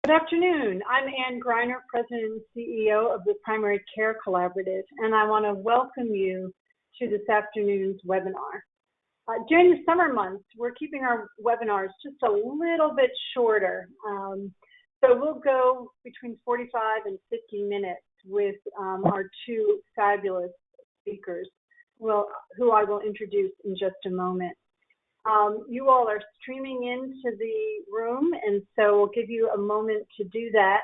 Good afternoon. I'm Ann Greiner, President and CEO of the Primary Care Collaborative, and I want to welcome you to this afternoon's webinar. During the summer months, we're keeping our webinars just a little bit shorter. So we'll go between 45 and 50 minutes with our two fabulous speakers, who I will introduce in just a moment. You all are streaming into the room, and so we'll give you a moment to do that.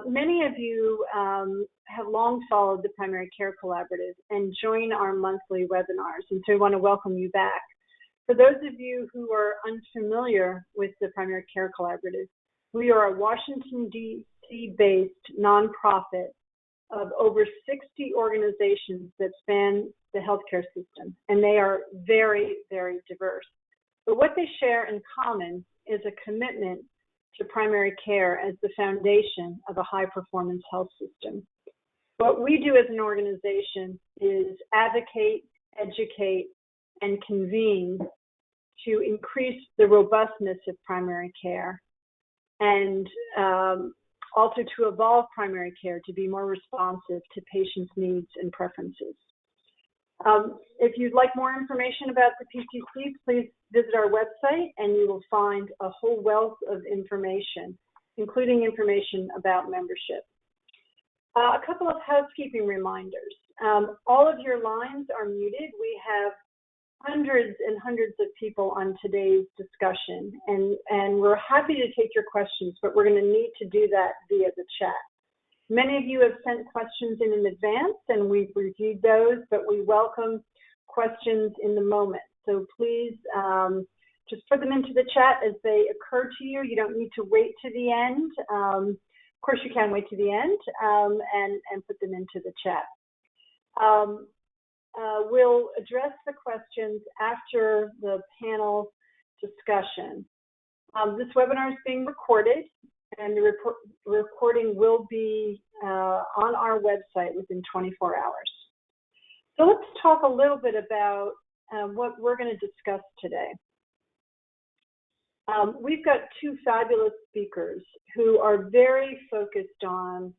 Many of you have long followed the Primary Care Collaborative and join our monthly webinars, and so we want to welcome you back. For those of you who are unfamiliar with the Primary Care Collaborative, we are a Washington, D.C.-based nonprofit of over 60 organizations that span the healthcare system, and they are very, very diverse. But what they share in common is a commitment to primary care as the foundation of a high-performance health system. What we do as an organization is advocate, educate, and convene to increase the robustness of primary care and also to evolve primary care to be more responsive to patients' needs and preferences. If you'd like more information about the PTC, please visit our website and you will find a whole wealth of information, including information about membership. A couple of housekeeping reminders. All of your lines are muted. We have hundreds and hundreds of people on today's discussion, and we're happy to take your questions, but we're going to need to do that via the chat. Many of you have sent questions in advance, and we've reviewed those, but we welcome questions in the moment. So please just put them into the chat as they occur to you. You don't need to wait to the end. Of course, you can wait to the end and put them into the chat. We'll address the questions after the panel discussion. This webinar is being recorded, and the recording will be on our website within 24 hours. So let's talk a little bit about what we're going to discuss today. We've got two fabulous speakers who are very focused on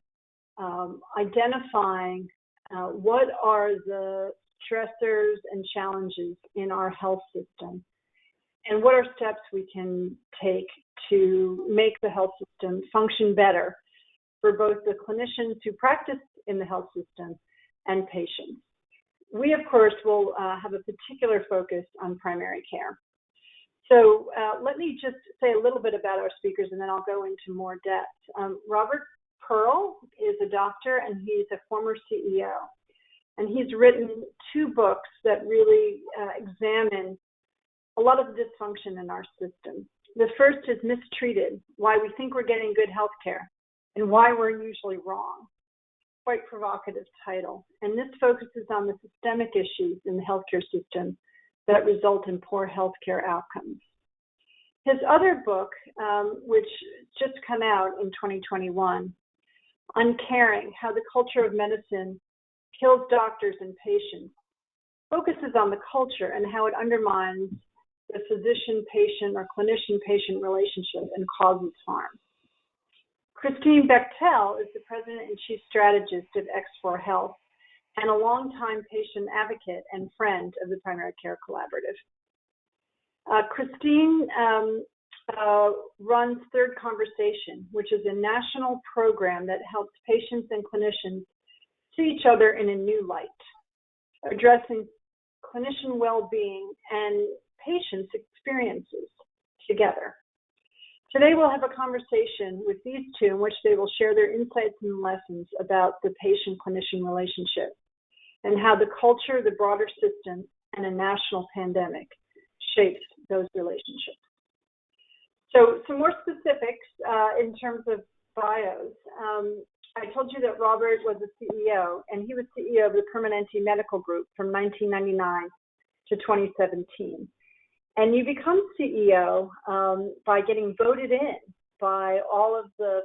identifying what are the stressors and challenges in our health system, and what are steps we can take to make the health system function better for both the clinicians who practice in the health system and patients. We, of course, will have a particular focus on primary care. So let me just say a little bit about our speakers, and then I'll go into more depth. Robert Pearl is a doctor, and he's a former CEO. And he's written two books that really examine a lot of the dysfunction in our system. The first is Mistreated, Why We Think We're Getting Good Health Care and Why We're Usually Wrong. Quite provocative title. And this focuses on the systemic issues in the healthcare system that result in poor healthcare outcomes. His other book, which just came out in 2021, Uncaring, How the Culture of Medicine Kills Doctors and Patients, focuses on the culture and how it undermines the physician-patient or clinician-patient relationship and causes harm. Christine Bechtel is the President and Chief Strategist of X4 Health and a longtime patient advocate and friend of the Primary Care Collaborative. Christine runs Third Conversation, which is a national program that helps patients and clinicians see each other in a new light, addressing clinician well-being and patients' experiences together. Today we'll have a conversation with these two in which they will share their insights and lessons about the patient-clinician relationship and how the culture, the broader system, and a national pandemic shapes those relationships. So some more specifics in terms of bios. I told you that Robert was a CEO, and he was CEO of the Permanente Medical Group from 1999 to 2017. And you become CEO by getting voted in by all of the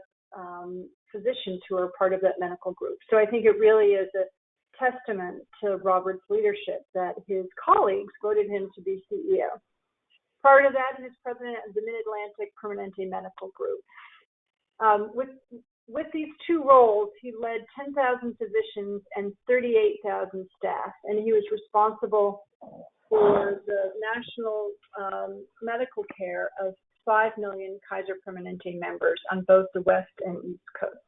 physicians who are part of that medical group. So I think it really is a testament to Robert's leadership that his colleagues voted him to be CEO. Prior to that, he was president of the Mid-Atlantic Permanente Medical Group. With these two roles, he led 10,000 physicians and 38,000 staff, and he was responsible for the national medical care of 5 million Kaiser Permanente members on both the West and East Coast.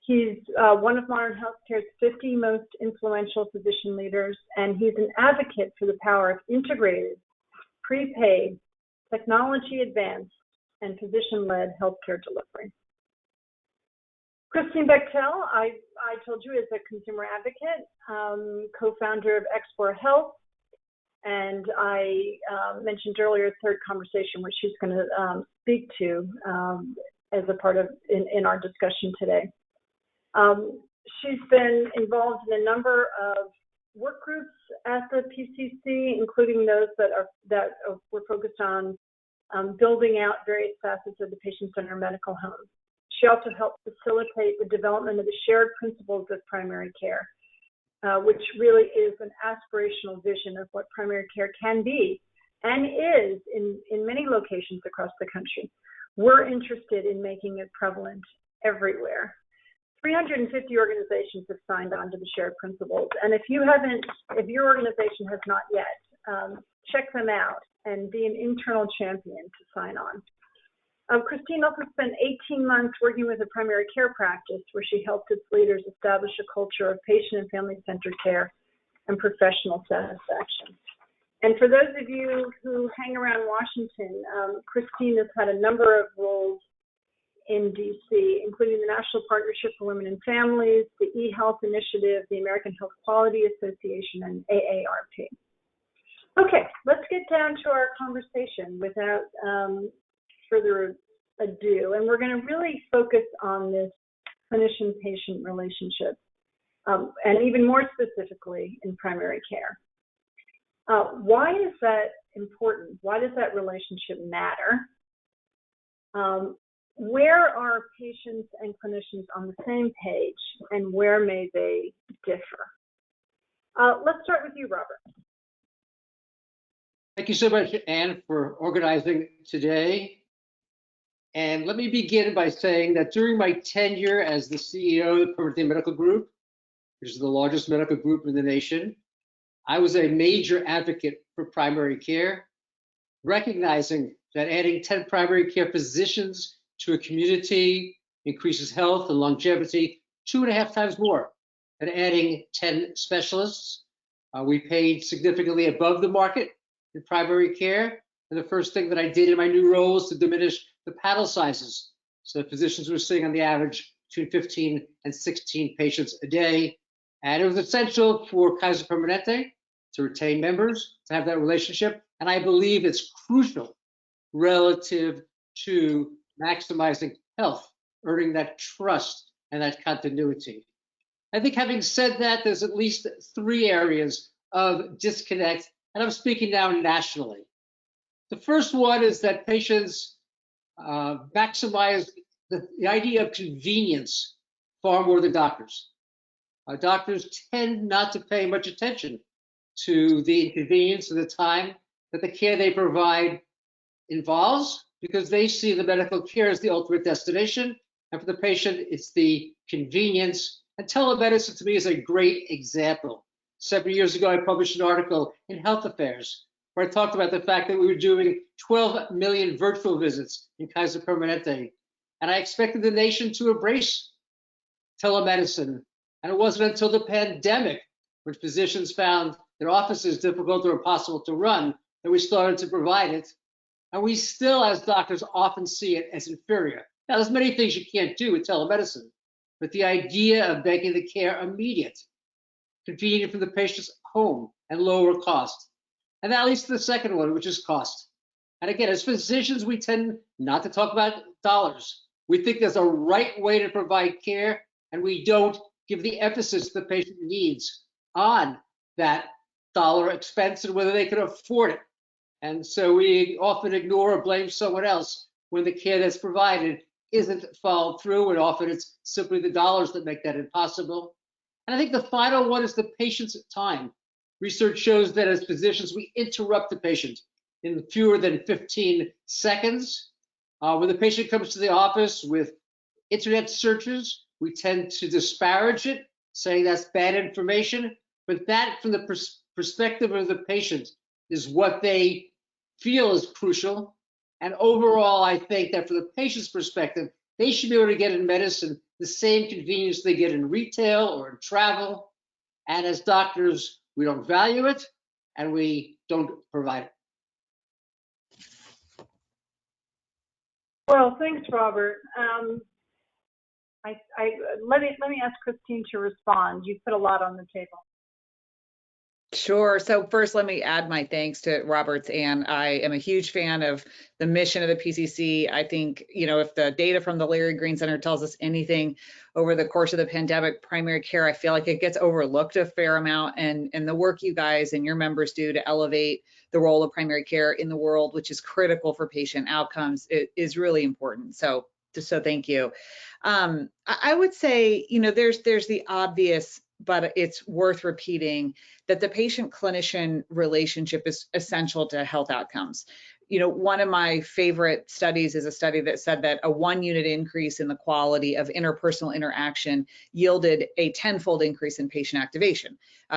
He's one of modern healthcare's 50 most influential physician leaders, and he's an advocate for the power of integrated, prepaid, technology-advanced, and physician-led healthcare delivery. Christine Bechtel, I told you, is a consumer advocate, co-founder of Export Health, and I mentioned earlier a third conversation, which she's going to speak to as a part of in our discussion today. She's been involved in a number of work groups at the PCC, including those that were focused on building out various facets of the patient-centered medical home. She also helped facilitate the development of the shared principles of primary care, which really is an aspirational vision of what primary care can be and is in many locations across the country. We're interested in making it prevalent everywhere. 350 organizations have signed on to the shared principles, and if your organization has not yet, check them out and be an internal champion to sign on. Christine also spent 18 months working with a primary care practice where she helped its leaders establish a culture of patient and family-centered care and professional satisfaction. And for those of you who hang around Washington, Christine has had a number of roles in DC, including the National Partnership for Women and Families, the eHealth Initiative, the American Health Quality Association, and AARP. Okay, let's get down to our conversation without further ado, and we're going to really focus on this clinician-patient relationship, and even more specifically in primary care. Why is that important? Why does that relationship matter? Where are patients and clinicians on the same page, and where may they differ? Let's start with you, Robert. Thank you so much, Anne, for organizing today. And let me begin by saying that during my tenure as the CEO of the Permanente Medical Group, which is the largest medical group in the nation, I was a major advocate for primary care, recognizing that adding 10 primary care physicians to a community increases health and longevity 2.5 times more than adding 10 specialists. We paid significantly above the market in primary care. And the first thing that I did in my new role was to diminish the panel sizes. So physicians were seeing on the average between 15 and 16 patients a day. And it was essential for Kaiser Permanente to retain members, to have that relationship. And I believe it's crucial relative to maximizing health, earning that trust and that continuity. I think having said that, there's at least 3 areas of disconnect, and I'm speaking now nationally. The first one is that patients maximize the idea of convenience far more than doctors. Doctors tend not to pay much attention to the inconvenience and the time that the care they provide involves, because they see the medical care as the ultimate destination, and for the patient, it's the convenience. And telemedicine to me is a great example. 7 years ago, I published an article in Health Affairs where I talked about the fact that we were doing 12 million virtual visits in Kaiser Permanente. And I expected the nation to embrace telemedicine. And it wasn't until the pandemic, when physicians found their offices difficult or impossible to run, that we started to provide it. And we still, as doctors, often see it as inferior. Now, there's many things you can't do with telemedicine, but the idea of making the care immediate, convenient for the patient's home, and lower cost. And that leads to the second one, which is cost. And again, as physicians, we tend not to talk about dollars. We think there's a right way to provide care, and we don't give the emphasis the patient needs on that dollar expense and whether they can afford it. And so we often ignore or blame someone else when the care that's provided isn't followed through, and often it's simply the dollars that make that impossible. And I think the final one is the patient's time. Research shows that as physicians, we interrupt the patient in fewer than 15 seconds. When the patient comes to the office with internet searches, we tend to disparage it, saying that's bad information. But that, from the perspective of the patient, is what they feel is crucial. And overall, I think that from the patient's perspective, they should be able to get in medicine the same convenience they get in retail or in travel. And as doctors, we don't value it and we don't provide it. Well, thanks, Robert. Let me ask Christine to respond. You put a lot on the table. Sure. So first, let me add my thanks to Roberts. And I am a huge fan of the mission of the PCC. I think, if the data from the Larry Green Center tells us anything over the course of the pandemic, primary care, I feel like it gets overlooked a fair amount. And the work you guys and your members do to elevate the role of primary care in the world, which is critical for patient outcomes, is really important. So thank you. I would say, there's the obvious, but it's worth repeating that the patient-clinician relationship is essential to health outcomes. One of my favorite studies is a study that said that a 1-unit increase in the quality of interpersonal interaction yielded a 10-fold increase in patient activation,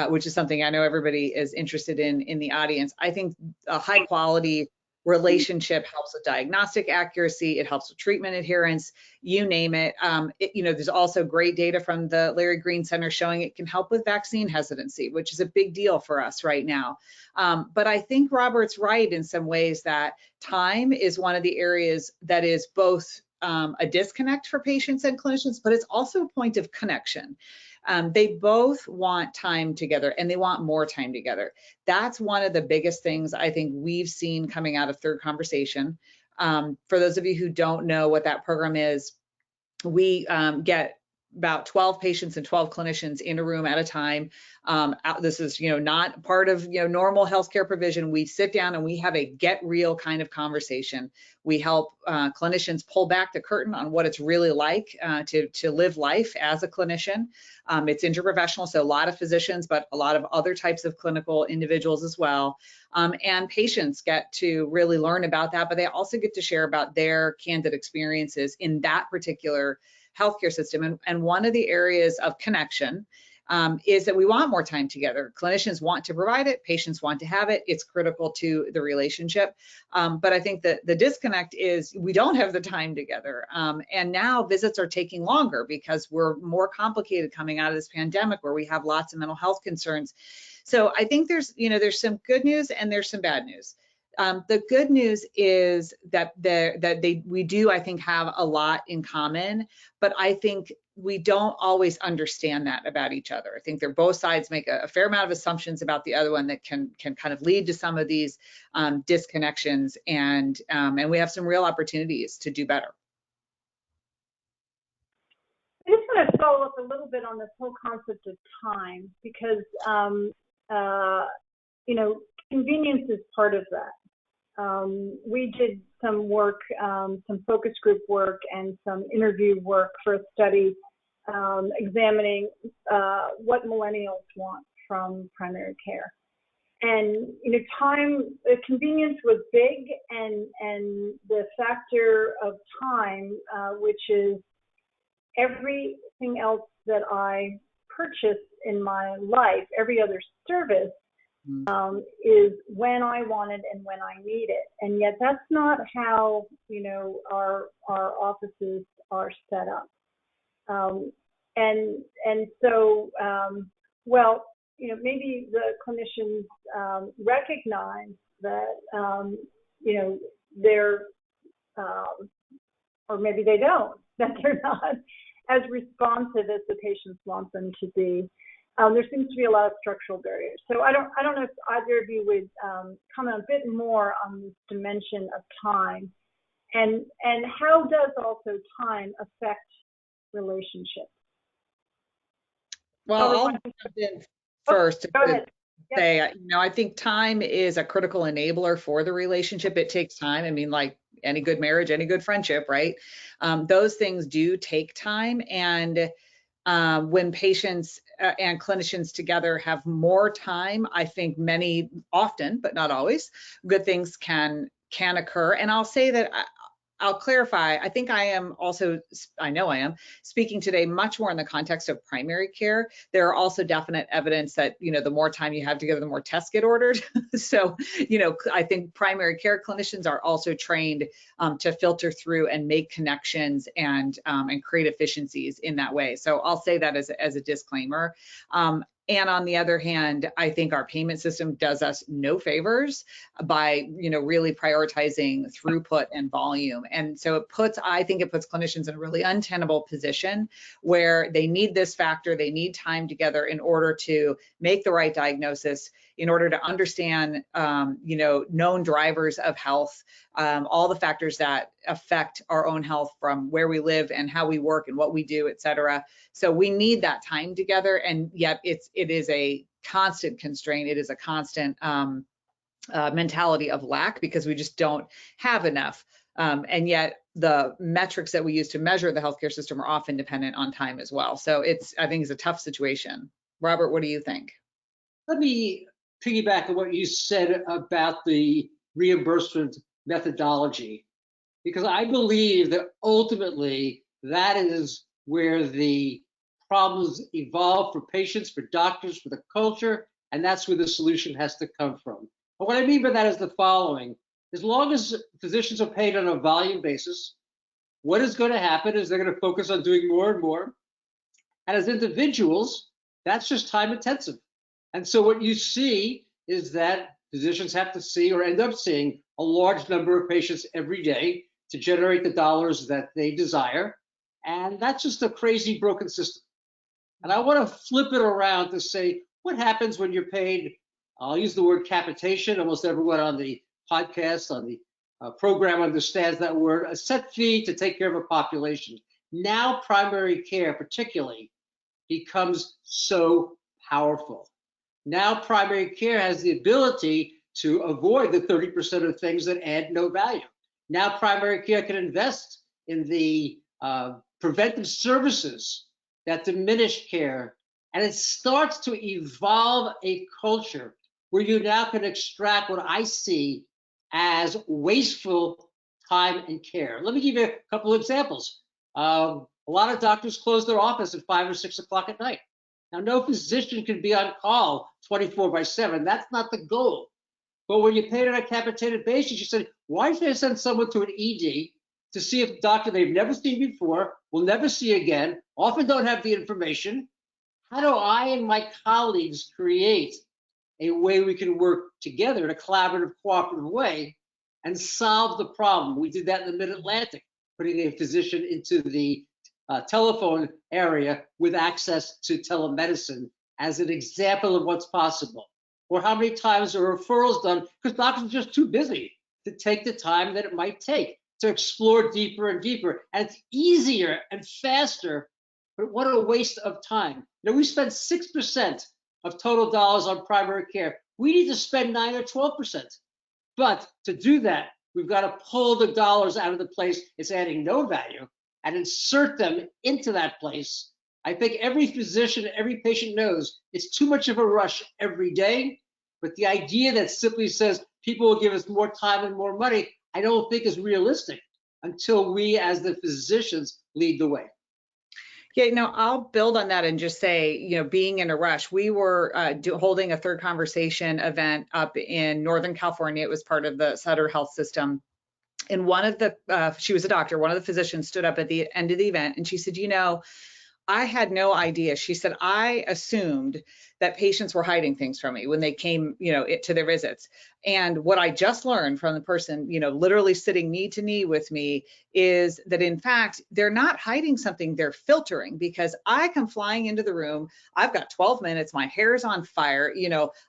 which is something I know everybody is interested in the audience. I think a high-quality relationship helps with diagnostic accuracy. It helps with treatment adherence, you name it. There's also great data from the Larry Green Center showing it can help with vaccine hesitancy, which is a big deal for us right now. But I think Robert's right in some ways that time is one of the areas that is both a disconnect for patients and clinicians, but it's also a point of connection. They both want time together and they want more time together. That's one of the biggest things I think we've seen coming out of Third Conversation. For those of you who don't know what that program is, we get about 12 patients and 12 clinicians in a room at a time. This is, not part of, normal healthcare provision. We sit down and we have a get real kind of conversation. We help clinicians pull back the curtain on what it's really like to live life as a clinician. It's interprofessional, so a lot of physicians, but a lot of other types of clinical individuals as well. And patients get to really learn about that, but they also get to share about their candid experiences in that particular healthcare system. And one of the areas of connection is that we want more time together. Clinicians want to provide it, patients want to have it. It's critical to the relationship. But I think that the disconnect is we don't have the time together. And now visits are taking longer because we're more complicated coming out of this pandemic where we have lots of mental health concerns. So I think there's some good news and there's some bad news. The good news is that we do, I think, have a lot in common, but I think we don't always understand that about each other. I think both sides make a fair amount of assumptions about the other one that can kind of lead to some of these disconnections, and we have some real opportunities to do better. I just want to follow up a little bit on this whole concept of time because, convenience is part of that. We did some work, some focus group work and some interview work for a study examining what millennials want from primary care. And, convenience was big, and the factor of time, which is everything else that I purchase in my life, every other service, is when I want it and when I need it. And yet that's not how, our offices are set up. Maybe the clinicians recognize that, they're, or maybe they don't, that they're not as responsive as the patients want them to be. There seems to be a lot of structural barriers. So I don't know if either of you would comment a bit more on this dimension of time, and how does also time affect relationships? Well, I'll jump in first. Go ahead. Say, I think time is a critical enabler for the relationship. It takes time. I mean, like any good marriage, any good friendship, right? Those things do take time, and when patients and clinicians together have more time, I think often, but not always, good things can occur. And I'll say that I'll clarify. I think I am also, I know I am speaking today much more in the context of primary care. There are also definite evidence that, the more time you have together, the more tests get ordered. So, I think primary care clinicians are also trained to filter through and make connections and create efficiencies in that way. So I'll say that as a disclaimer. And on the other hand, I think our payment system does us no favors by, really prioritizing throughput and volume. And so I think it puts clinicians in a really untenable position where they need this factor, they need time together in order to make the right diagnosis, in order to understand, known drivers of health, all the factors that affect our own health from where we live and how we work and what we do, et cetera. So we need that time together, and yet it is a constant constraint. It is a constant mentality of lack because we just don't have enough. And yet the metrics that we use to measure the healthcare system are often dependent on time as well. So I think it's a tough situation. Robert, what do you think? Let me piggyback on what you said about the reimbursement methodology, because I believe that ultimately that is where the problems evolve for patients, for doctors, for the culture, and that's where the solution has to come from. And what I mean by that is the following. As long as physicians are paid on a volume basis, what is going to happen is they're going to focus on doing more and more. And as individuals, that's just time intensive. And so what you see is that physicians have to see or end up seeing a large number of patients every day to generate the dollars that they desire. And that's just a crazy broken system. And I want to flip it around to say, what happens when you're paid, I'll use the word capitation, almost everyone on the podcast, on the program understands that word, a set fee to take care of a population. Now primary care particularly becomes so powerful. Now primary care has the ability to avoid the 30% of things that add no value. Now primary care can invest in the preventive services that diminish care. And it starts to evolve a culture where you now can extract what I see as wasteful time and care. Let me give you a couple of examples. A lot of doctors close their office at 5 or 6 o'clock at night. Now, no physician can be on call 24/7. That's not the goal. But when you pay it on a capitated basis, you say, why should I send someone to an ED to see if a doctor they've never seen before, will never see again, often don't have the information? How do I and my colleagues create a way we can work together in a collaborative, cooperative way and solve the problem? We did that in the Mid-Atlantic, putting a physician into the telephone area with access to telemedicine as an example of what's possible. Or how many times are referrals done because doctors are just too busy to take the time that it might take to explore deeper and deeper. And it's easier and faster, but what a waste of time. We spend 6% of total dollars on primary care. We need to spend 9 or 12%. But to do that, we've got to pull the dollars out of the place it's adding no value and insert them into that place. I think every physician, every patient knows it's too much of a rush every day, but the idea that simply says people will give us more time and more money, I don't think is realistic until we as the physicians lead the way. Yeah, I'll build on that and just say, being in a rush, we were holding a third conversation event up in Northern California. It was part of the Sutter Health System. And she was a doctor, one of the physicians stood up at the end of the event and she said, I had no idea. She said, I assumed that patients were hiding things from me when they came, to their visits. And what I just learned from the person, literally sitting knee to knee with me is that in fact, they're not hiding something, they're filtering, because I come flying into the room. I've got 12 minutes, my hair is on fire.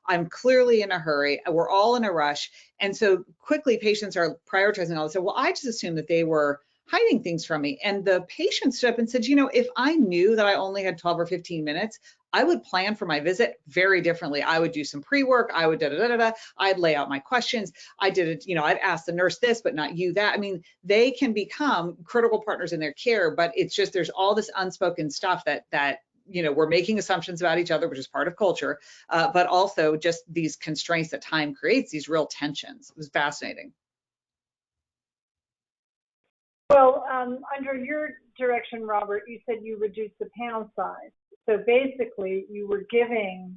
I'm clearly in a hurry. We're all in a rush. And so quickly patients are prioritizing all this. So, well, I just assumed that they were hiding things from me. And the patient stood up and said, if I knew that I only had 12 or 15 minutes, I would plan for my visit very differently. I would do some pre-work. I would I'd lay out my questions. I did it, I'd ask the nurse this, but not you that. I mean, they can become critical partners in their care, but it's just, there's all this unspoken stuff that we're making assumptions about each other, which is part of culture, but also just these constraints that time creates, these real tensions. It was fascinating. Well, under your direction, Robert, you said you reduced the panel size. So basically, you were giving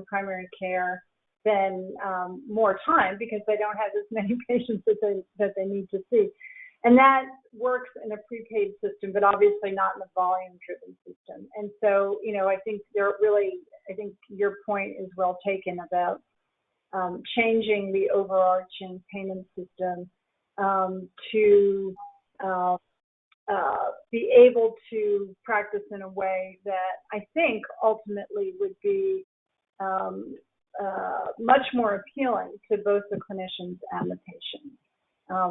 primary care then more time because they don't have as many patients that they need to see. And that works in a prepaid system, but obviously not in a volume-driven system. And so, I think your point is well taken about changing the overarching payment system to be able to practice in a way that I think ultimately would be much more appealing to both the clinicians and the patients.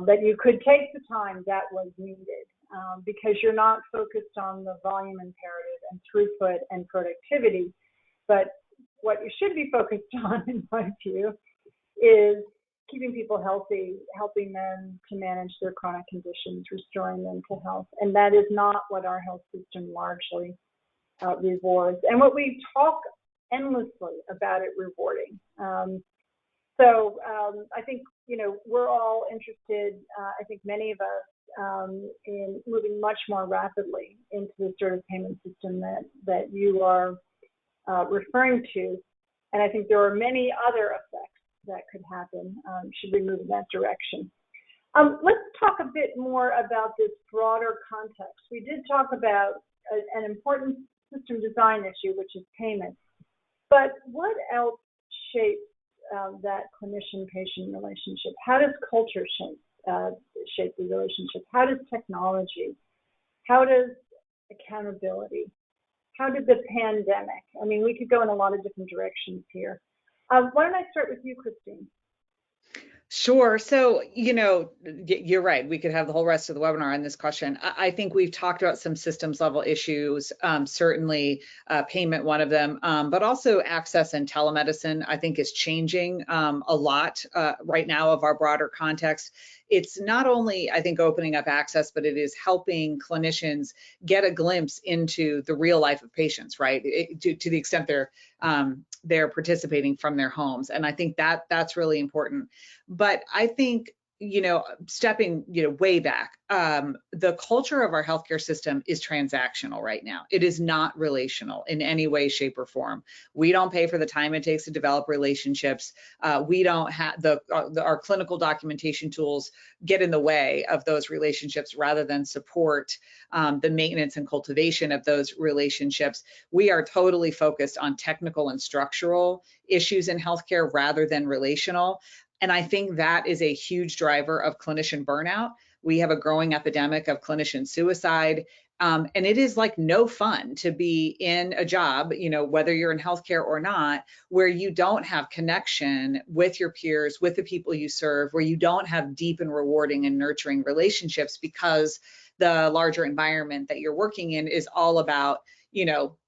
That you could take the time that was needed because you're not focused on the volume imperative and throughput and productivity, but what you should be focused on, in my view, is keeping people healthy, helping them to manage their chronic conditions, restoring them to health. And that is not what our health system largely rewards. And what we talk endlessly about it rewarding. So I think, we're all interested, I think many of us, in moving much more rapidly into the sort of payment system that you are referring to. And I think there are many other effects that could happen should we move in that direction. Let's talk a bit more about this broader context. We did talk about an important system design issue, which is payment. But what else shapes that clinician-patient relationship? How does culture shape the relationship? How does technology? How does accountability? How did the pandemic? I mean, we could go in a lot of different directions here. Why don't I start with you, Christine? Sure. So, you're right. We could have the whole rest of the webinar on this question. I think we've talked about some systems level issues, certainly payment, one of them, but also access and telemedicine, I think is changing a lot right now of our broader context. It's not only, I think, opening up access, but it is helping clinicians get a glimpse into the real life of patients, right? To the extent they're participating from their homes. And I think that's really important. But I think, stepping, way back, the culture of our healthcare system is transactional right now. It is not relational in any way, shape, or form. We don't pay for the time it takes to develop relationships. We don't have our clinical documentation tools get in the way of those relationships rather than support the maintenance and cultivation of those relationships. We are totally focused on technical and structural issues in healthcare rather than relational. And I think that is a huge driver of clinician burnout. We have a growing epidemic of clinician suicide. And it is like no fun to be in a job, whether you're in healthcare or not, where you don't have connection with your peers, with the people you serve, where you don't have deep and rewarding and nurturing relationships because the larger environment that you're working in is all about,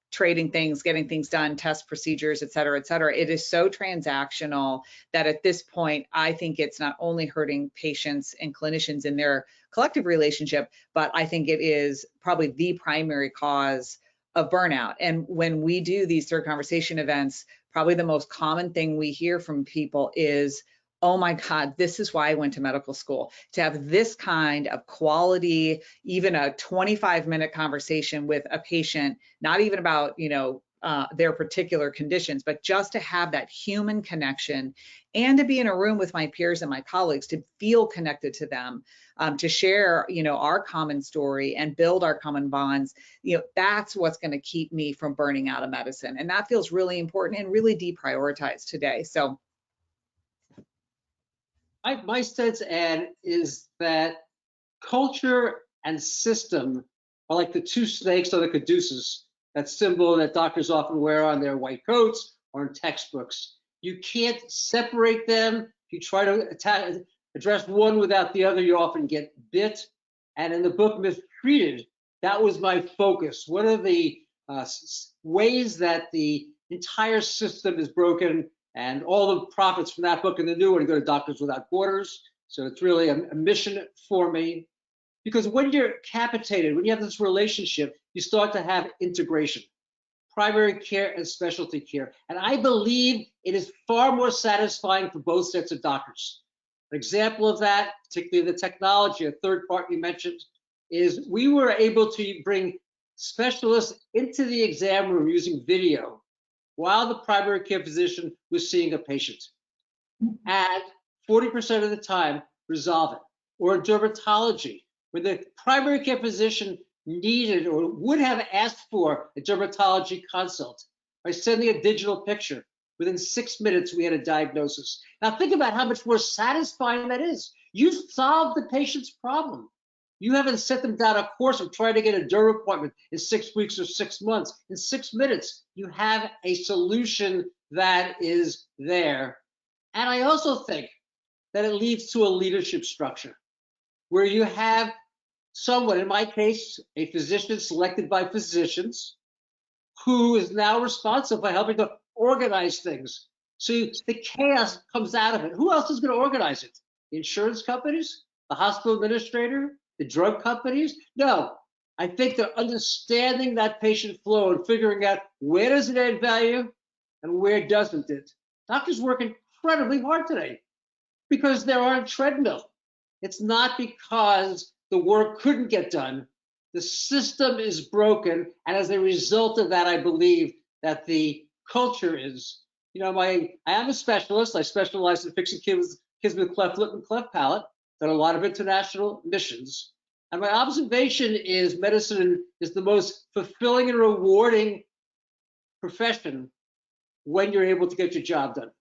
trading things, getting things done, test procedures, et cetera, et cetera. It is so transactional that at this point, I think it's not only hurting patients and clinicians in their collective relationship, but I think it is probably the primary cause of burnout. And when we do these third conversation events, probably the most common thing we hear from people is, oh my God, this is why I went to medical school, to have this kind of quality, even a 25-minute conversation with a patient, not even about, their particular conditions, but just to have that human connection and to be in a room with my peers and my colleagues, to feel connected to them, to share, our common story and build our common bonds. That's what's going to keep me from burning out of medicine. And that feels really important and really deprioritized today. So my sense, Anne, is that culture and system are like the two snakes on the caduceus, that symbol that doctors often wear on their white coats or in textbooks. You can't separate them. If you try to address one without the other, you often get bit. And in the book Mistreated, that was my focus. What are the ways that the entire system is broken? And all the profits from that book and the new one go to Doctors Without Borders. So it's really a mission for me. Because when you're capitated, when you have this relationship, you start to have integration, primary care and specialty care. And I believe it is far more satisfying for both sets of doctors. An example of that, particularly the technology, a third part you mentioned, is we were able to bring specialists into the exam room using video while the primary care physician was seeing a patient. And 40% of the time, resolve it. Or in dermatology, where the primary care physician needed or would have asked for a dermatology consult by sending a digital picture. Within 6 minutes, we had a diagnosis. Now think about how much more satisfying that is. You solved the patient's problem. You haven't set them down a course of trying to get a derm appointment in 6 weeks or 6 months. In 6 minutes, you have a solution that is there. And I also think that it leads to a leadership structure where you have someone, in my case, a physician selected by physicians, who is now responsible for helping to organize things. So the chaos comes out of it. Who else is going to organize it? The insurance companies? The hospital administrator? The drug companies? No. I think they're understanding that patient flow and figuring out where does it add value and where doesn't it. Doctors work incredibly hard today because they're on a treadmill. It's not because the work couldn't get done. The system is broken, and as a result of that, I believe that the culture is, I am a specialist. I specialize in fixing kids with cleft lip and cleft palate, done a lot of international missions. And my observation is medicine is the most fulfilling and rewarding profession when you're able to get your job done.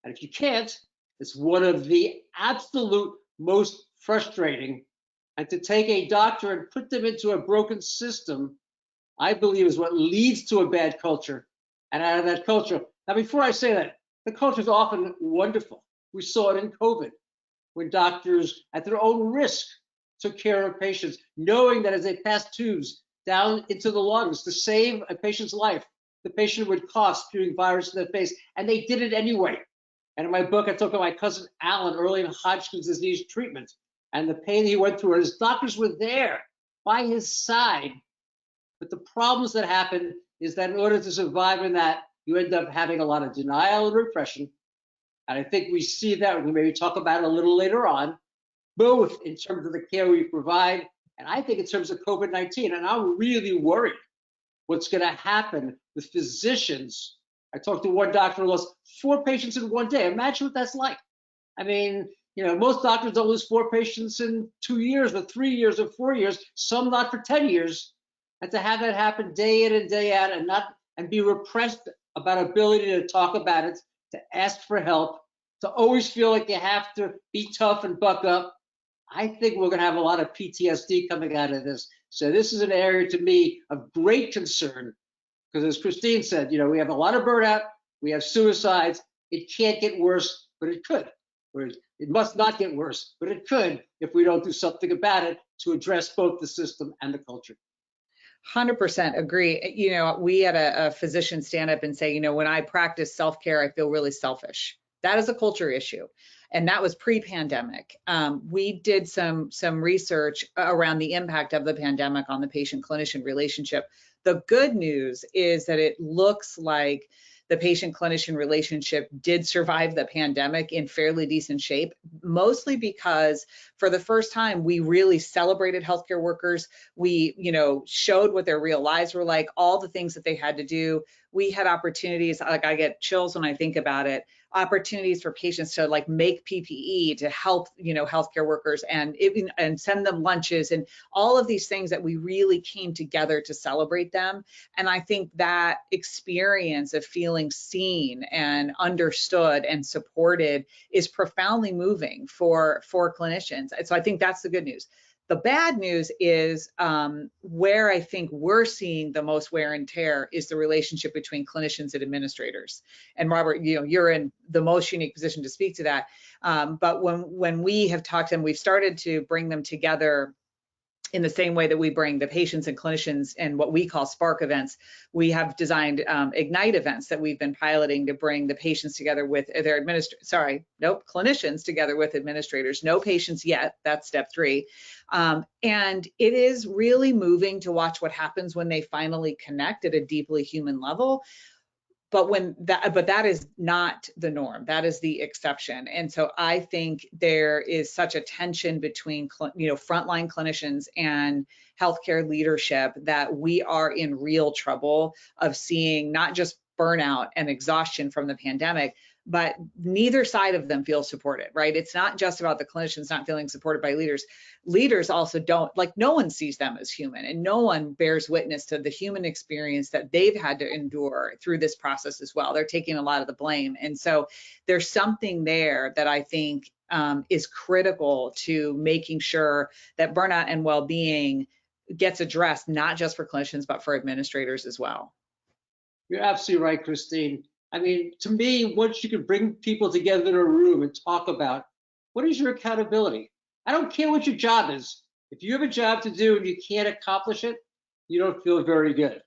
And if you can't, it's one of the absolute most frustrating. And to take a doctor and put them into a broken system, I believe is what leads to a bad culture. And out of that culture, now before I say that, the culture is often wonderful. We saw it in COVID, when doctors at their own risk took care of patients, knowing that as they passed tubes down into the lungs to save a patient's life, the patient would cough, spewing virus in their face, and they did it anyway. And in my book, I talk about my cousin Alan early in Hodgkin's disease treatment and the pain he went through, and his doctors were there by his side. But the problems that happen is that in order to survive in that, you end up having a lot of denial and repression. And I think we see that, we maybe talk about it a little later on, both in terms of the care we provide, and I think in terms of COVID-19. And I'm really worried what's going to happen with physicians. I talked to one doctor who lost 4 patients in one day. Imagine what that's like. I mean, most doctors don't lose 4 patients in 2 years or 3 years or 4 years, some not for 10 years. And to have that happen day in and day out and be repressed about ability to talk about it, to ask for help, to always feel like you have to be tough and buck up, I think we're going to have a lot of PTSD coming out of this. So this is an area to me of great concern, because as Christine said, we have a lot of burnout, we have suicides. It can't get worse, but it could. Or it must not get worse, but it could if we don't do something about it to address both the system and the culture. 100% agree. We had a physician stand up and say, when I practice self-care, I feel really selfish. That is a culture issue. And that was pre-pandemic. We did some research around the impact of the pandemic on the patient-clinician relationship. The good news is that it looks like the patient-clinician relationship did survive the pandemic in fairly decent shape, mostly because for the first time, we really celebrated healthcare workers. We, showed what their real lives were like, all the things that they had to do. We had opportunities, like I get chills when I think about it, opportunities for patients to make PPE to help, healthcare workers and send them lunches and all of these things that we really came together to celebrate them. And I think that experience of feeling seen and understood and supported is profoundly moving for clinicians. And so I think that's the good news. The bad news is where I think we're seeing the most wear and tear is the relationship between clinicians and administrators. And Robert, you're in the most unique position to speak to that. But when we have talked to them, we've started to bring them together in the same way that we bring the patients and clinicians and what we call Spark events. We have designed Ignite events that we've been piloting to bring the patients together with their clinicians together with administrators. No patients yet, that's step 3. And it is really moving to watch what happens when they finally connect at a deeply human level. but that is not the norm. That is the exception. And so I think there is such a tension between, frontline clinicians and healthcare leadership that we are in real trouble of seeing not just burnout and exhaustion from the pandemic, but neither side of them feel supported, right? It's not just about the clinicians not feeling supported by leaders. Leaders also don't, like, no one sees them as human, and no one bears witness to the human experience that they've had to endure through this process as well. They're taking a lot of the blame. And so there's something there that I think is critical to making sure that burnout and well-being gets addressed, not just for clinicians, but for administrators as well. You're absolutely right, Christine. I mean, to me, once you can bring people together in a room and talk about what is your accountability? I don't care what your job is. If you have a job to do and you can't accomplish it, you don't feel very good.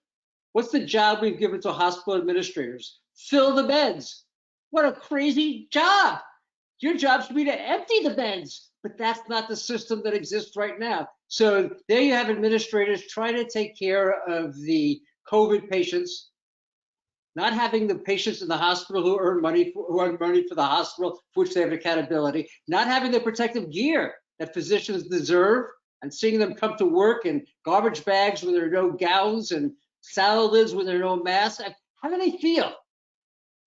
What's the job we've given to hospital administrators? Fill the beds. What a crazy job. Your job should be to empty the beds, but that's not the system that exists right now. So there you have administrators trying to take care of the COVID patients, not having the patients in the hospital who earn money for the hospital, for which they have accountability, not having the protective gear that physicians deserve, and seeing them come to work in garbage bags when there are no gowns and salad lids when there are no masks. How do they feel?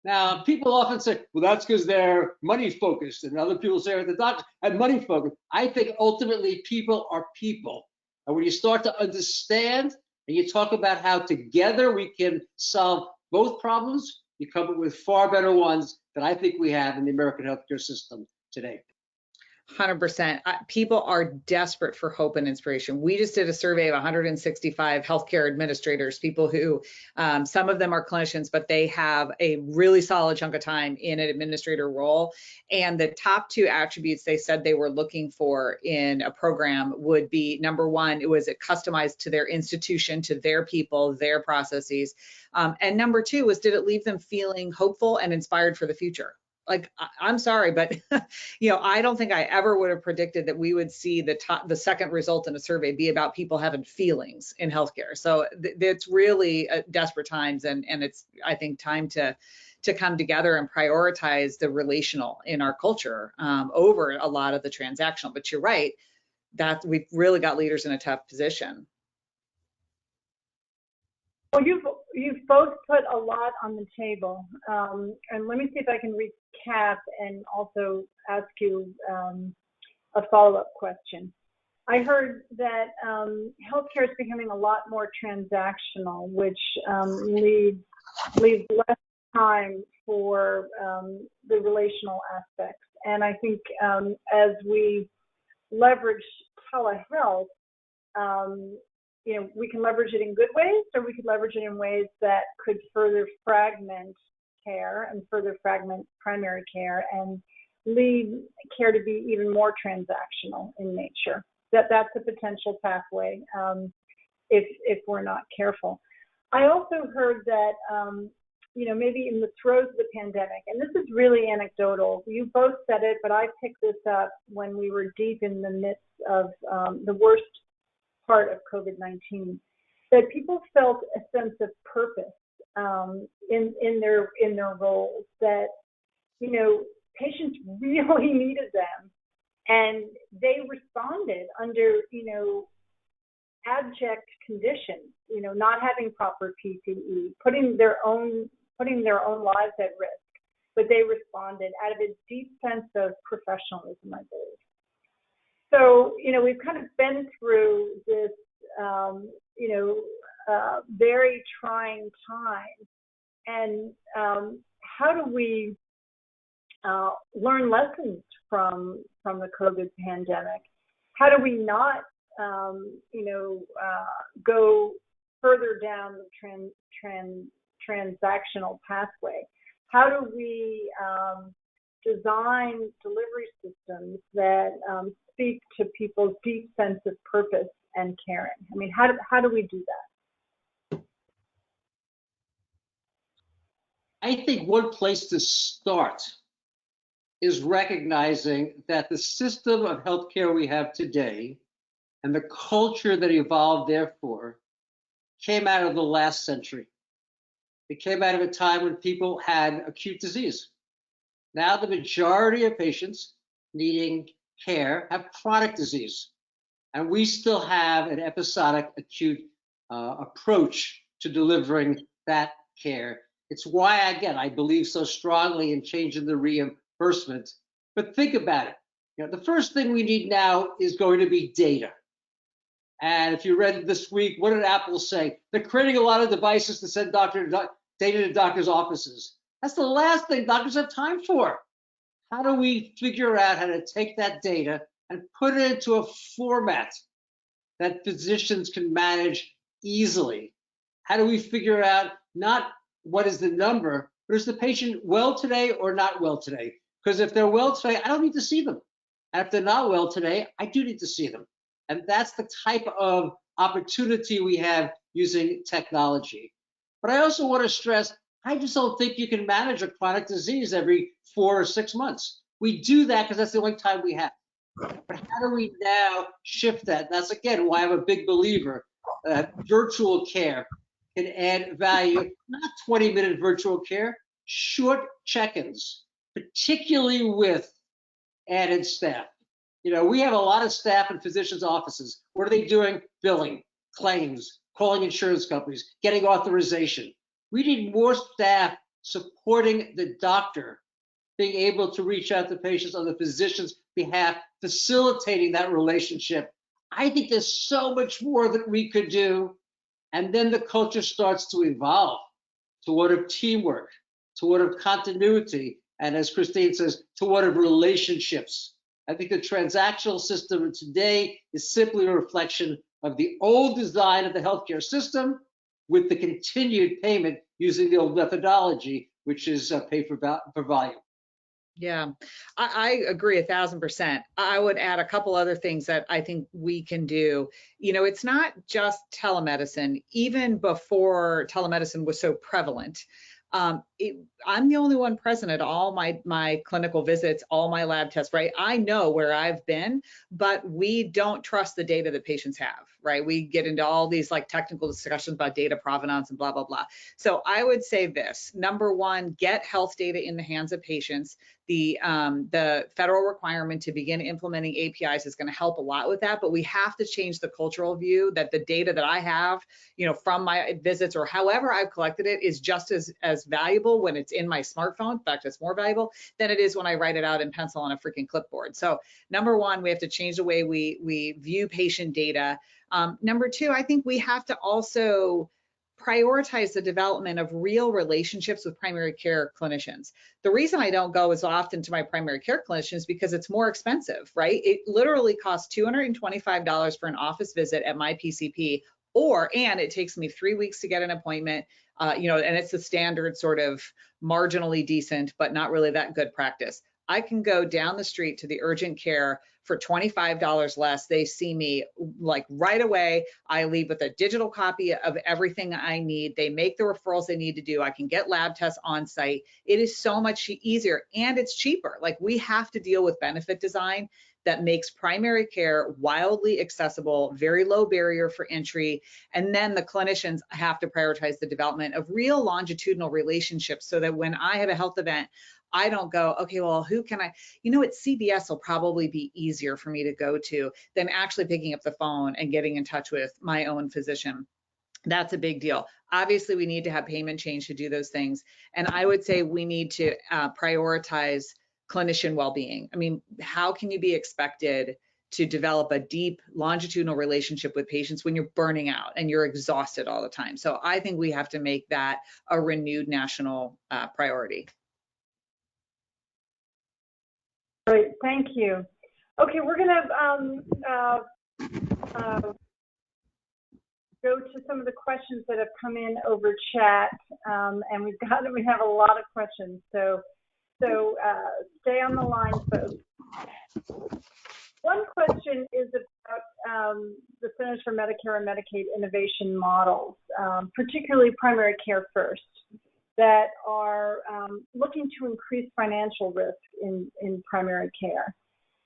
Now, people often say, well, that's because they're money focused, and other people say the doctors are money focused. I think ultimately people are people. And when you start to understand and you talk about how together we can solve both problems, you come up with far better ones than I think we have in the American healthcare system today. 100%. People are desperate for hope and inspiration. We just did a survey of 165 healthcare administrators, people who, some of them are clinicians, but they have a really solid chunk of time in an administrator role. And the top two attributes they said they were looking for in a program would be, number one, it was customized to their institution, to their people, their processes. And number two was, did it leave them feeling hopeful and inspired for the future? Like, I'm sorry, but I don't think I ever would have predicted that we would see the second result in a survey be about people having feelings in healthcare. So it's really desperate times, and it's, I think, time to come together and prioritize the relational in our culture over a lot of the transactional. But you're right, that we've really got leaders in a tough position. Well, you've both put a lot on the table, and let me see if I can recap and also ask you a follow-up question. I heard that healthcare is becoming a lot more transactional, which leaves less time for the relational aspects. And I think as we leverage telehealth, we can leverage it in good ways, or we could leverage it in ways that could further fragment care and further fragment primary care and lead care to be even more transactional in nature. That's a potential pathway if we're not careful. I also heard that maybe in the throes of the pandemic, and this is really anecdotal, you both said it, but I picked this up when we were deep in the midst of the worst part of COVID-19, that people felt a sense of purpose in their roles, that patients really needed them, and they responded under abject conditions, not having proper PPE, putting their own lives at risk, but they responded out of a deep sense of professionalism, I believe. So, we've kind of been through this, very trying time. And how do we learn lessons from the COVID pandemic? How do we not, go further down the transactional pathway? How do we design delivery systems that speak to people's deep sense of purpose and caring? I mean, how do we do that? I think one place to start is recognizing that the system of healthcare we have today and the culture that evolved therefore came out of the last century. It came out of a time when people had acute disease. Now the majority of patients needing care have chronic disease. And we still have an episodic acute approach to delivering that care. It's why, again, I believe so strongly in changing the reimbursement. But think about it. The first thing we need now is going to be data. And if you read this week, what did Apple say? They're creating a lot of devices to send data to doctors' offices. That's the last thing doctors have time for. How do we figure out how to take that data and put it into a format that physicians can manage easily? How do we figure out not what is the number, but is the patient well today or not well today? Because if they're well today, I don't need to see them. And if they're not well today, I do need to see them. And that's the type of opportunity we have using technology. But I also want to stress, I just don't think you can manage a chronic disease every 4 or 6 months. We do that because that's the only time we have. But how do we now shift that? That's, again, why I'm a big believer that virtual care can add value, not 20-minute virtual care, short check-ins, particularly with added staff. We have a lot of staff in physicians' offices. What are they doing? Billing, claims, calling insurance companies, getting authorization. We need more staff supporting the doctor, being able to reach out to patients on the physician's behalf, facilitating that relationship. I think there's so much more that we could do. And then the culture starts to evolve toward of teamwork, toward of continuity, and as Christine says, toward of relationships. I think the transactional system today is simply a reflection of the old design of the healthcare system with the continued payment using the old methodology, which is pay for volume. Yeah, I agree 1,000%. I would add a couple other things that I think we can do. It's not just telemedicine. Even before telemedicine was so prevalent, I'm the only one present at all my clinical visits, all my lab tests, right? I know where I've been, but we don't trust the data that patients have, right? We get into all these like technical discussions about data provenance and blah, blah, blah. So I would say this, number one, get health data in the hands of patients. The federal requirement to begin implementing APIs is going to help a lot with that, but we have to change the cultural view that the data that I have, from my visits or however I've collected it is just as valuable when it's in my smartphone. In fact, it's more valuable than it is when I write it out in pencil on a freaking clipboard. So number one, we have to change the way we view patient data. Number two, I think we have to also prioritize the development of real relationships with primary care clinicians. The reason I don't go as often to my primary care clinician is because it's more expensive, right? It literally costs $225 for an office visit at my PCP, and it takes me 3 weeks to get an appointment, and it's the standard sort of marginally decent, but not really that good practice. I can go down the street to the urgent care for $25 less. They see me like right away. I leave with a digital copy of everything I need. They make the referrals they need to do. I can get lab tests on site. It is so much easier and it's cheaper. Like we have to deal with benefit design that makes primary care wildly accessible, very low barrier for entry. And then the clinicians have to prioritize the development of real longitudinal relationships so that when I have a health event, I don't go, okay, well, who can I, CVS will probably be easier for me to go to than actually picking up the phone and getting in touch with my own physician. That's a big deal. Obviously, we need to have payment change to do those things. And I would say we need to prioritize clinician well-being. I mean, how can you be expected to develop a deep longitudinal relationship with patients when you're burning out and you're exhausted all the time? So I think we have to make that a renewed national priority. Great, thank you. Okay, we're gonna go to some of the questions that have come in over chat, and we have a lot of questions. So stay on the line, folks. One question is about the Centers for Medicare and Medicaid innovation models, particularly primary care first, that are looking to increase financial risk in primary care.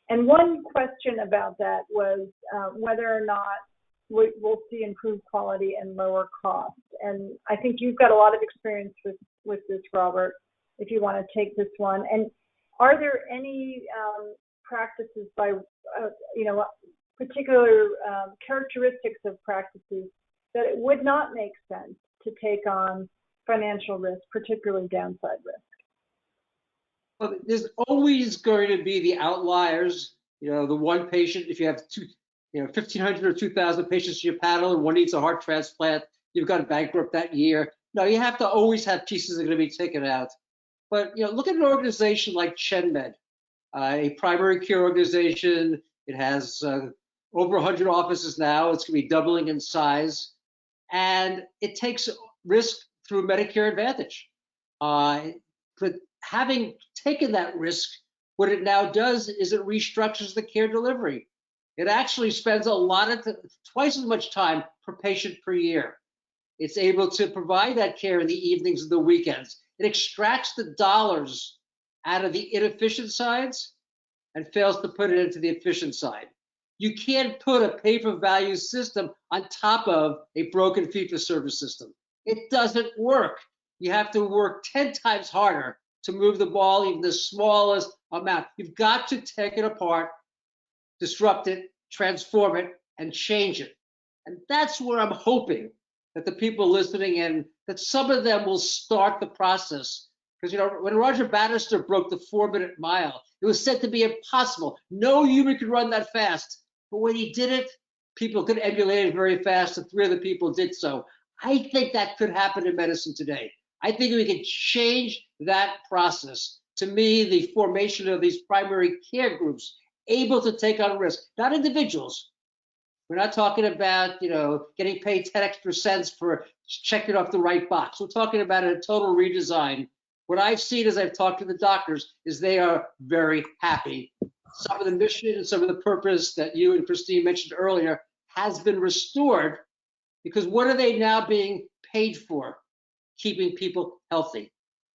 And one question about that was whether or not we'll see improved quality and lower cost. and I think you've got a lot of experience with this, Robert, if you want to take this one. And are there any practices by, particular characteristics of practices that it would not make sense to take on financial risk, particularly downside risk? Well, there's always going to be the outliers. The one patient, if you have 1,500 or 2,000 patients in your panel and one needs a heart transplant, you've got to bankrupt that year. No, you have to always have pieces that are going to be taken out. But look at an organization like ChenMed, a primary care organization. It has over 100 offices now. It's going to be doubling in size, and it takes risk through Medicare Advantage. But having taken that risk, what it now does is it restructures the care delivery. It actually spends a lot of twice as much time per patient per year. It's able to provide that care in the evenings and the weekends. It extracts the dollars out of the inefficient sides and fails to put it into the efficient side. You can't put a pay-for-value system on top of a broken fee-for-service system. It doesn't work. You have to work 10 times harder to move the ball even the smallest amount. You've got to take it apart, disrupt it, transform it, and change it. And that's where I'm hoping that the people listening in, that some of them will start the process. Because when Roger Bannister broke the 4-minute mile, it was said to be impossible. No human could run that fast. But when he did it, people could emulate it very fast, and 3 other people did so. I think that could happen in medicine today. I think we can change that process. To me, the formation of these primary care groups, able to take on risk, not individuals. We're not talking about, getting paid 10 extra cents for checking off the right box. We're talking about a total redesign. What I've seen as I've talked to the doctors is they are very happy. Some of the mission and some of the purpose that you and Christine mentioned earlier has been restored, because what are they now being paid for? Keeping people healthy,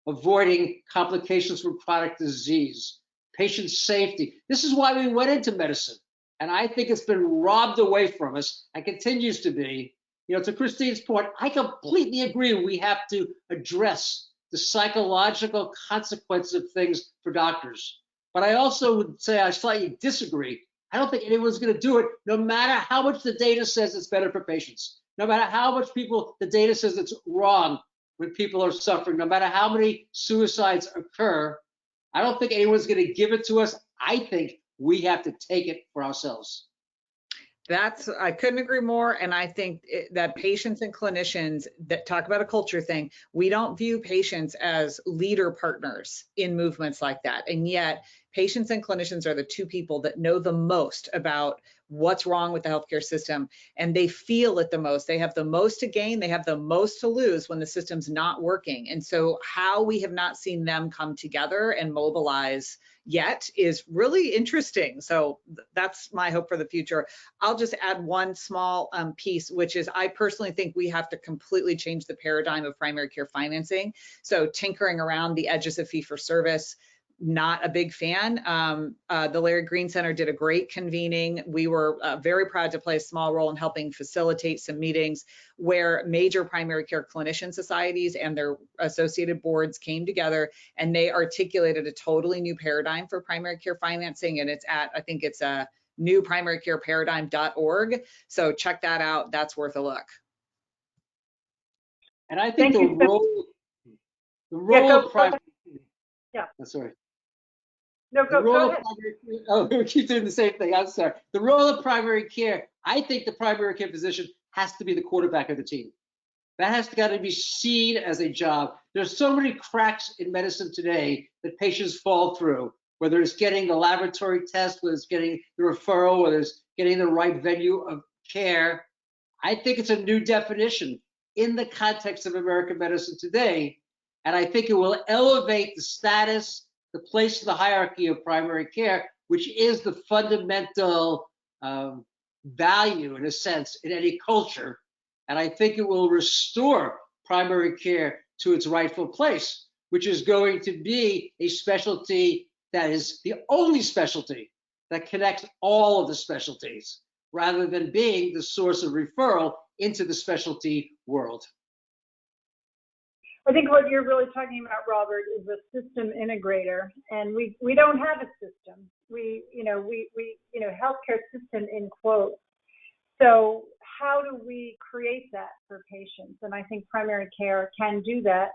avoiding complications from chronic disease, patient safety. This is why we went into medicine. And I think it's been robbed away from us and continues to be. To Christine's point, I completely agree. We have to address the psychological consequences of things for doctors. But I also would say I slightly disagree. I don't think anyone's going to do it, no matter how much the data says it's better for patients, no matter how much the data says it's wrong when people are suffering, no matter how many suicides occur. I don't think anyone's going to give it to us. I think we have to take it for ourselves. I couldn't agree more. And I think that patients and clinicians that talk about a culture thing, we don't view patients as leader partners in movements like that. And yet patients and clinicians are the two people that know the most about what's wrong with the healthcare system, and they feel it the most. They have the most to gain, they have the most to lose when the system's not working. And so how we have not seen them come together and mobilize yet is really interesting. So that's my hope for the future. I'll just add one small piece, which is I personally think we have to completely change the paradigm of primary care financing. So tinkering around the edges of fee-for-service, not a big fan. The Larry Green Center did a great convening. We were very proud to play a small role in helping facilitate some meetings where major primary care clinician societies and their associated boards came together, and they articulated a totally new paradigm for primary care financing. And it's I think it's newprimarycareparadigm.org. So check that out. That's worth a look. And I think the role of primary. Yeah. Sorry. No, go ahead. We keep doing the same thing. I'm sorry. The role of primary care, I think the primary care physician has to be the quarterback of the team. That has got to be seen as a job. There's so many cracks in medicine today that patients fall through, whether it's getting the laboratory test, whether it's getting the referral, whether it's getting the right venue of care. I think it's a new definition in the context of American medicine today. And I think it will elevate the status, the place in the hierarchy of primary care, which is the fundamental value, in a sense, in any culture. And I think it will restore primary care to its rightful place, which is going to be a specialty that is the only specialty that connects all of the specialties, rather than being the source of referral into the specialty world. I think what you're really talking about, Robert, is a system integrator, and we don't have a system. We healthcare system in quotes. So how do we create that for patients? And I think primary care can do that.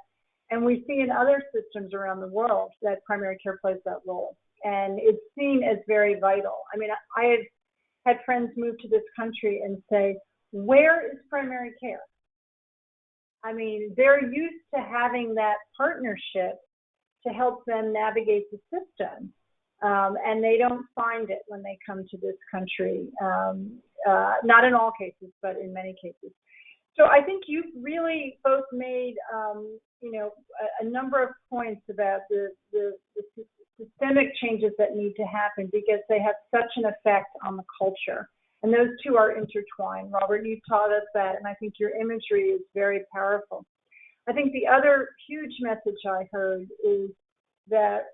And we see in other systems around the world that primary care plays that role. And it's seen as very vital. I mean, I have had friends move to this country and say, where is primary care? I mean, they're used to having that partnership to help them navigate the system. And they don't find it when they come to this country. Not in all cases, but in many cases. So I think you've really both made, a number of points about the systemic changes that need to happen because they have such an effect on the culture. And those two are intertwined. Robert, you taught us that, and I think your imagery is very powerful. I think the other huge message I heard is that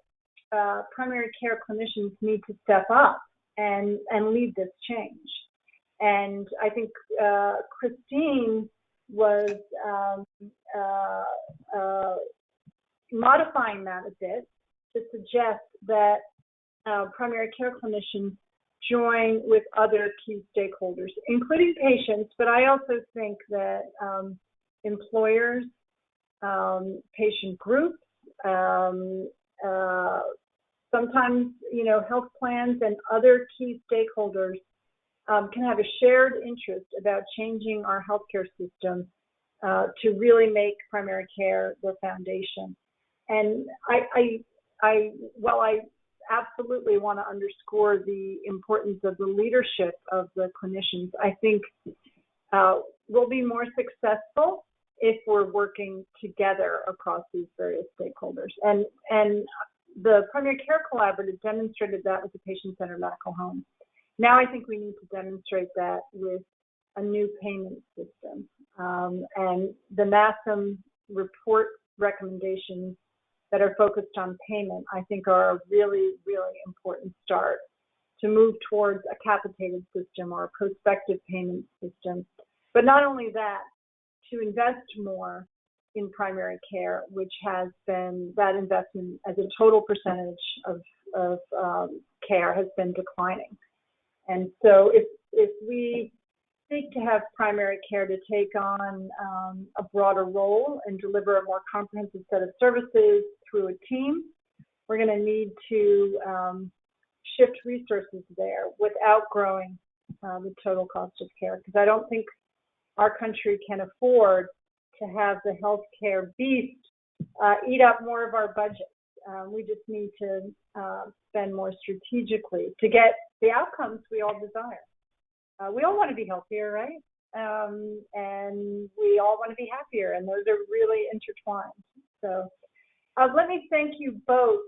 primary care clinicians need to step up and lead this change. And I think Christine was modifying that a bit to suggest that primary care clinicians join with other key stakeholders, including patients, but I also think that employers, patient groups, sometimes, health plans and other key stakeholders can have a shared interest about changing our healthcare system to really make primary care the foundation. And while I absolutely want to underscore the importance of the leadership of the clinicians, I think we'll be more successful if we're working together across these various stakeholders. And the Primary Care Collaborative demonstrated that with the patient-centered medical home. Now I think we need to demonstrate that with a new payment system. And the NASM report recommendations that are focused on payment, I think, are a really, really important start to move towards a capitated system or a prospective payment system. But not only that, to invest more in primary care, which has been, that investment as a total percentage of care has been declining. And so if we seek to have primary care to take on a broader role and deliver a more comprehensive set of services through a team, we're going to need to shift resources there without growing the total cost of care, because I don't think our country can afford to have the healthcare beast eat up more of our budget. We just need to spend more strategically to get the outcomes we all desire. We all want to be healthier, right? And we all want to be happier, and those are really intertwined. So let me thank you both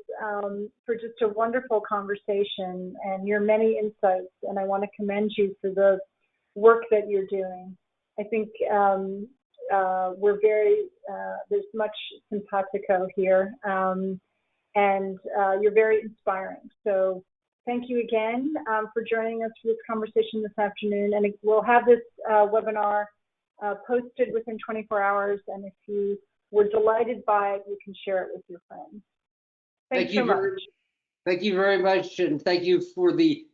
for just a wonderful conversation and your many insights, and I want to commend you for the work that you're doing. I think we're very, there's much simpatico here, and you're very inspiring. So thank you again for joining us for this conversation this afternoon. And we'll have this webinar posted within 24 hours. And if you were delighted by it, you can share it with your friends. Thank you so much. Thank you very much. And thank you for the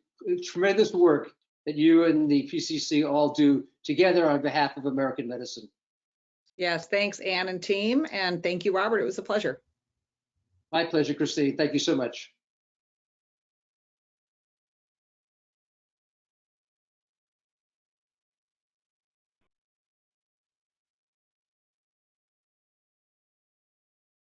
tremendous work that you and the PCC all do together on behalf of American medicine. Yes, thanks, Anne and team. And thank you, Robert. It was a pleasure. My pleasure, Christine. Thank you so much.